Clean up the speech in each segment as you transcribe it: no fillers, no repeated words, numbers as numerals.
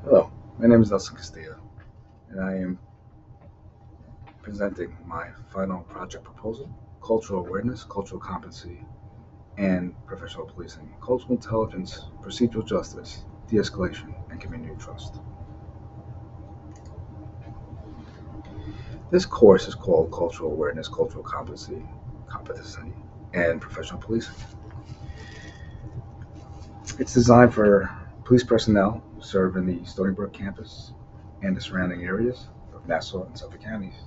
Hello, my name is Castilla, and I am presenting my final project proposal: cultural awareness, cultural competency, and professional policing, cultural intelligence, procedural justice, de-escalation, and community trust. This course is called Cultural Awareness, Cultural Competency, and Professional Policing. It's designed for police personnel who serve in the Stony Brook campus and the surrounding areas of Nassau and Suffolk counties.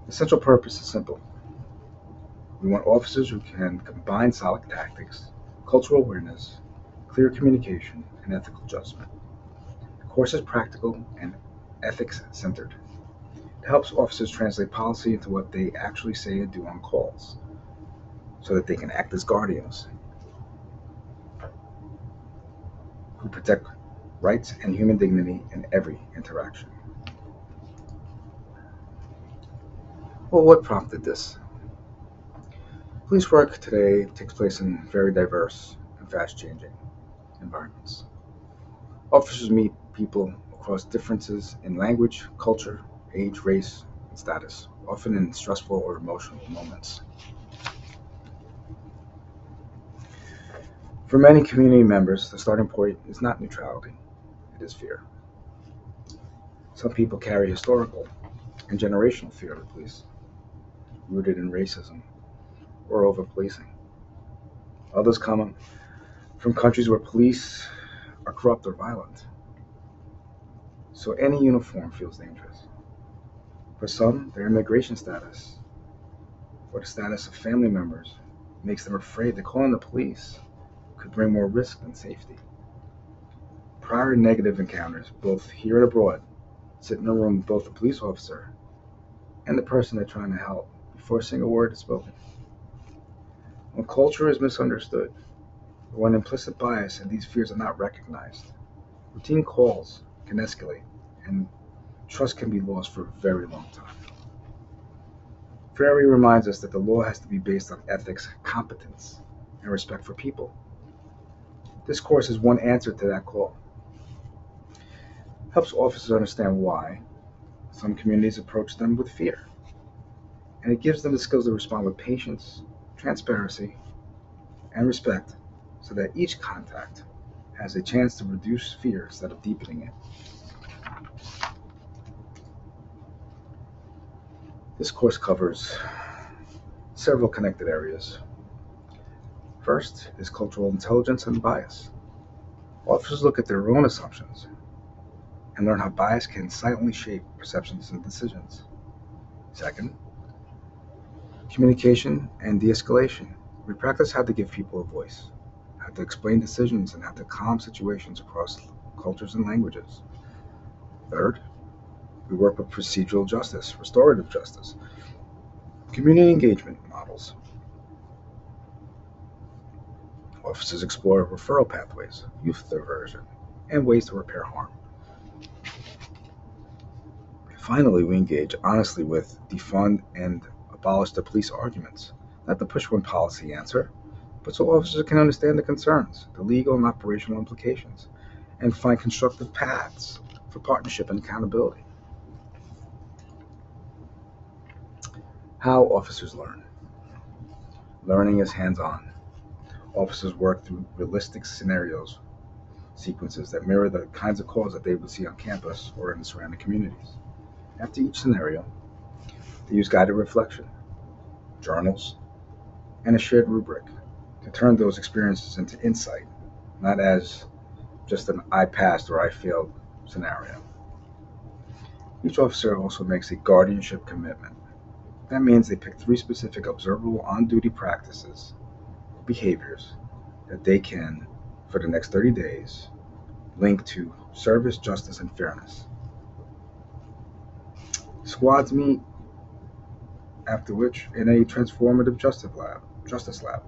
The central purpose is simple. We want officers who can combine solid tactics, cultural awareness, clear communication, and ethical judgment. The course is practical and ethics centered. It helps officers translate policy into what they actually say and do on calls so that they can act as guardians who protect rights and human dignity in every interaction. Well, what prompted this? Police work today takes place in very diverse and fast changing environments. Officers meet people across differences in language, culture, age, race, and status, often in stressful or emotional moments. For many community members, the starting point is not neutrality, it is fear. Some people carry historical and generational fear of the police, rooted in racism or over policing. Others come from countries where police are corrupt or violent, so any uniform feels dangerous. For some, their immigration status or the status of family members makes them afraid that calling the police could bring more risk than safety. Prior negative encounters, both here and abroad, sit in a room with both the police officer and the person they're trying to help before a single word is spoken. When culture is misunderstood, or when implicit bias and these fears are not recognized, routine calls can escalate and trust can be lost for a very long time. Ferry reminds us that the law has to be based on ethics, competence, and respect for people. This course is one answer to that call. It helps officers understand why some communities approach them with fear, and it gives them the skills to respond with patience, transparency, and respect so that each contact has a chance to reduce fear instead of deepening it. This course covers several connected areas. First is cultural intelligence and bias. Officers look at their own assumptions and learn how bias can silently shape perceptions and decisions. Second, communication and de-escalation. We practice how to give people a voice, how to explain decisions, and how to calm situations across cultures and languages. Third, we work with procedural justice, restorative justice, community engagement models. Officers explore referral pathways, youth diversion, and ways to repair harm. Finally, we engage honestly with defund and abolish the police arguments, not to push one policy answer, but so officers can understand the concerns, the legal and operational implications, and find constructive paths for partnership and accountability. How officers learn. Learning is hands-on. Officers work through realistic scenarios, sequences that mirror the kinds of calls that they would see on campus or in the surrounding communities. After each scenario, they use guided reflection, journals, and a shared rubric to turn those experiences into insight, not as just an I passed or I failed scenario. Each officer also makes a guardianship commitment. That means they pick 3 specific observable on-duty practices, behaviors, that they can, for the next 30 days, link to service, justice, and fairness. Squads meet after which in a transformative justice lab.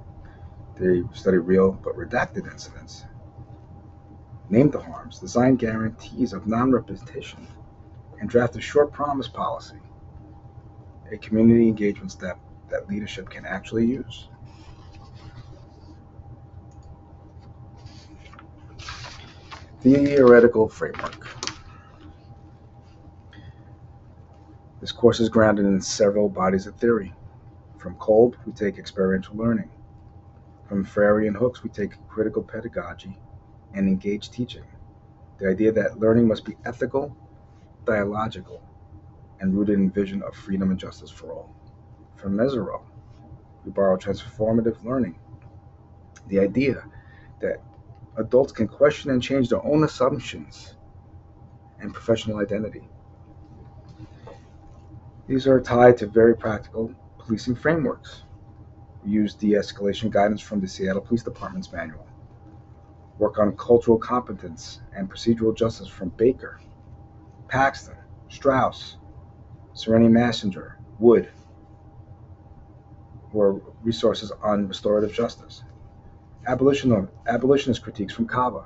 They study real but redacted incidents, name the harms, design guarantees of non-repetition, and draft a short promise policy, a community engagement step that leadership can actually use. Theoretical framework. This course is grounded in several bodies of theory. From Kolb, we take experiential learning. From Freire and Hooks, we take critical pedagogy and engaged teaching. The idea that learning must be ethical, dialogical, and rooted in vision of freedom and justice for all. From Mesereau, we borrow transformative learning. The idea that adults can question and change their own assumptions and professional identity. These are tied to very practical policing frameworks. We use de-escalation guidance from the Seattle Police Department's manual. Work on cultural competence and procedural justice from Baker, Paxton, Strauss, Serenity Messenger, Wood, who are resources on restorative justice. Abolitionist critiques from Kava.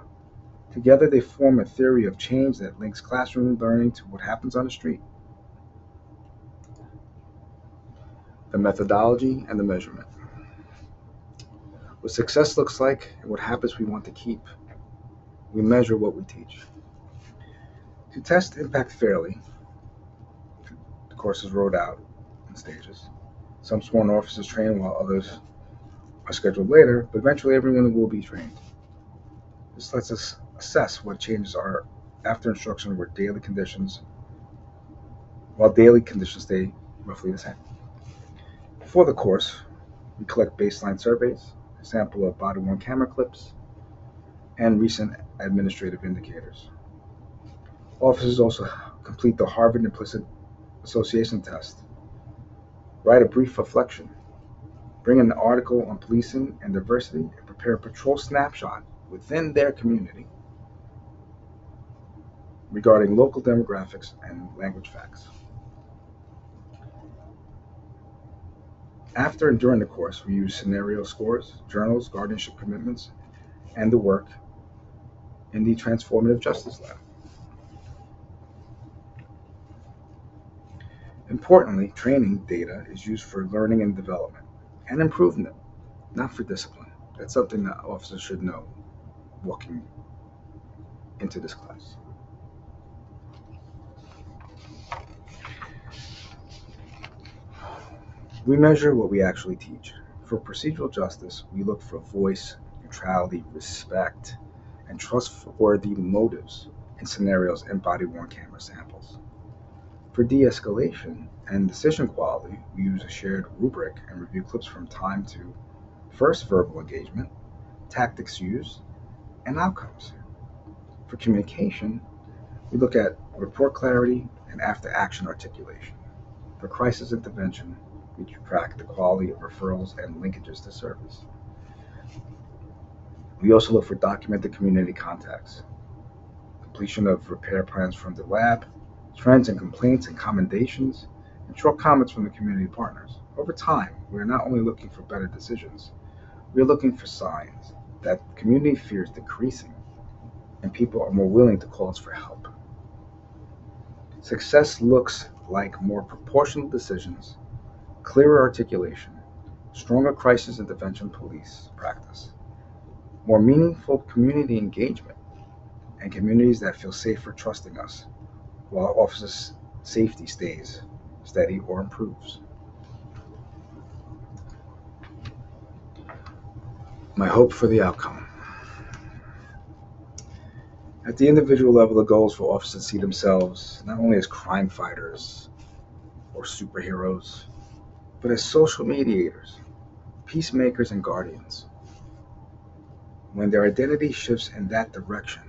Together they form a theory of change that links classroom learning to what happens on the street. The methodology and the measurement. What success looks like and what habits we want to keep. We measure what we teach. To test impact fairly, the course is rolled out in stages. Some sworn officers train while others are scheduled later, but eventually everyone will be trained. This lets us assess what changes are after instruction while daily conditions stay roughly the same. Before the course, we collect baseline surveys, a sample of body-worn camera clips, and recent administrative indicators. Officers also complete the Harvard Implicit Association test, write a brief reflection, bring an article on policing and diversity, and prepare a patrol snapshot within their community regarding local demographics and language facts. After and during the course, we use scenario scores, journals, guardianship commitments, and the work in the Transformative Justice Lab. Importantly, training data is used for learning and development and improvement, not for discipline. That's something that officers should know walking into this class. We measure what we actually teach. For procedural justice, we look for voice, neutrality, respect, and trustworthy motives in scenarios and body-worn camera samples. For de-escalation and decision quality, we use a shared rubric and review clips from time to first verbal engagement, tactics used, and outcomes. For communication, we look at report clarity and after-action articulation. For crisis intervention, we track the quality of referrals and linkages to service. We also look for documented community contacts, completion of repair plans from the lab, trends and complaints and commendations, and short comments from the community partners. Over time, we are not only looking for better decisions, we are looking for signs that community fear is decreasing and people are more willing to call us for help. Success looks like more proportional decisions, clearer articulation, stronger crisis intervention police practice, more meaningful community engagement, and communities that feel safer trusting us while officers' safety stays steady or improves. My hope for the outcome. At the individual level, the goal is for officers to see themselves not only as crime fighters or superheroes, but as social mediators, peacemakers, and guardians. When their identity shifts in that direction,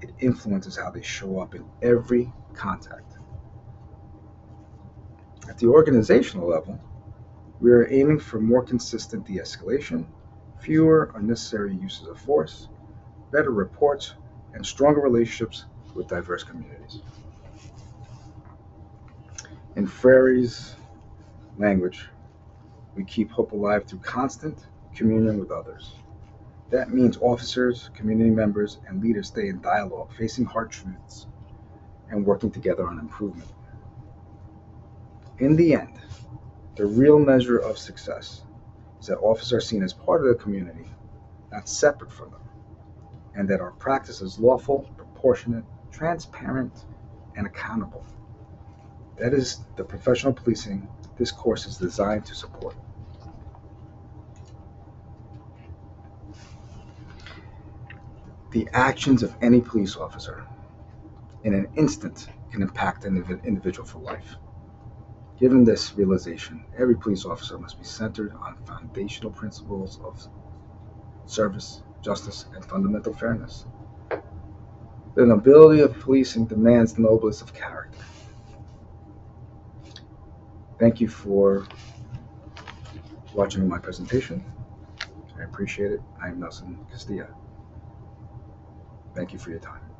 it influences how they show up in every contact. At the organizational level, we are aiming for more consistent de-escalation, fewer unnecessary uses of force, better reports, and stronger relationships with diverse communities. In Freire's language, we keep hope alive through constant communion with others. That means officers, community members, and leaders stay in dialogue, facing hard truths, and working together on improvement. In the end, the real measure of success is that officers are seen as part of the community, not separate from them, and that our practice is lawful, proportionate, transparent, and accountable. That is the professional policing this course is designed to support. The actions of any police officer in an instant can impact an individual for life. Given this realization, every police officer must be centered on foundational principles of service, justice, and fundamental fairness. The nobility of policing demands the noblest of character. Thank you for watching my presentation. I appreciate it. I am Nelson Castilla. Thank you for your time.